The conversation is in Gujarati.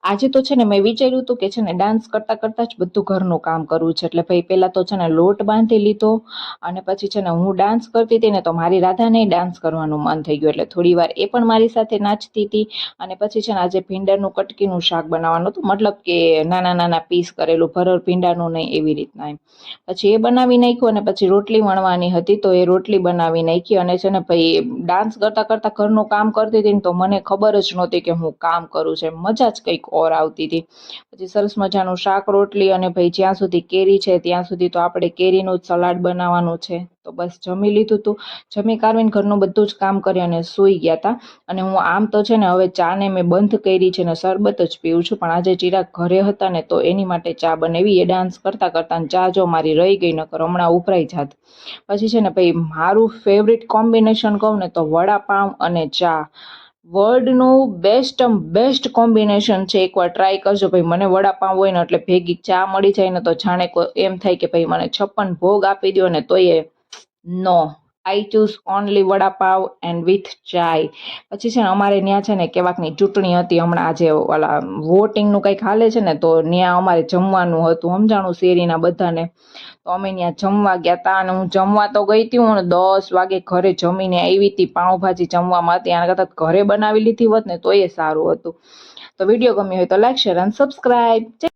આજે તો છે ને મેં વિચાર્યું હતું કે છે ને ડાન્સ કરતા કરતા જ બધું ઘરનું કામ કરવું છે. એટલે ભાઈ પહેલા તો છે ને લોટ બાંધી લીધો અને પછી છે ને હું ડાન્સ કરતી હતી ને તો મારી રાધાને ડાન્સ કરવાનું મન થઈ ગયું. એટલે થોડી વાર એ પણ મારી સાથે નાચતી હતી. અને પછી છે ને આજે ભીંડાનું કટકીનું શાક બનાવવાનું હતું, મતલબ કે નાના નાના પીસ કરેલું, ભરર ભીંડાનું નહીં, એવી રીતના એમ. પછી એ બનાવી નાખ્યું અને પછી રોટલી વણવાની હતી તો એ રોટલી બનાવી નાખી. અને છે ને ભાઈ ડાન્સ કરતા કરતા ઘરનું કામ કરતી હતી ને તો મને ખબર જ નહોતી કે હું કામ કરું છું, મજા જ કંઈક ઓર આવતી હતી. પછી સરસ મજાનું શાક રોટલી અને ભાઈ જ્યાં સુધી કેરી છે ત્યાં સુધી તો આપણે કેરીનું જ સલાડ બનાવવાનું છે. તો બસ જમી લીધું હતું. જમી કારવીને ઘરનું બધું જ કામ કરી અને સૂઈ ગયા હતા. અને હું આમ તો છે ને હવે ચા ને મેં બંધ કરી છે ને શરબત જ પીવું છું, પણ આજે ચિરાગ ઘરે હતા ને તો એની માટે ચા બનાવી. એ ડાન્સ કરતા કરતા ચા જો મારી રહી ગઈ, નકર હમણાં ઉભરાઈ જાત. પછી છે ને ભાઈ મારું ફેવરિટ કોમ્બિનેશન કહું ને તો વડાપાઉં અને ચા વર્લ્ડનું બેસ્ટ કોમ્બિનેશન છે. એકવાર ટ્રાય કરજો ભાઈ. મને વડાપાઉં હોય ને એટલે ભેગી ચા મળી જાય ને તો જાણે એમ થાય કે ભાઈ મને 56 ભોગ આપી દો ને તોય નો, I choose only vada pav and with chai. પછી છે ને અમારે ત્યાં છે ને કેવાકની ચૂંટણી હતી હમણાં, આજે ઓલા વોટિંગનું કંઈક હાલે છે ને તો ત્યાં અમારે જમવાનું હતું, સમજાણું શેરીના બધાને. તો અમે ત્યાં જમવા ગયા હતા અને હું જમવા તો ગઈ હતી, હું 10 વાગે ઘરે જમીને આવી હતી. પાઉંભાજી જમવામાં હતી, આના કરતાં ઘરે બનાવી લીધી હોત ને તો એ સારું હતું. તો વિડીયો ગમ્યો હોય તો લાઈક, શેર અને સબસ્ક્રાઈબ.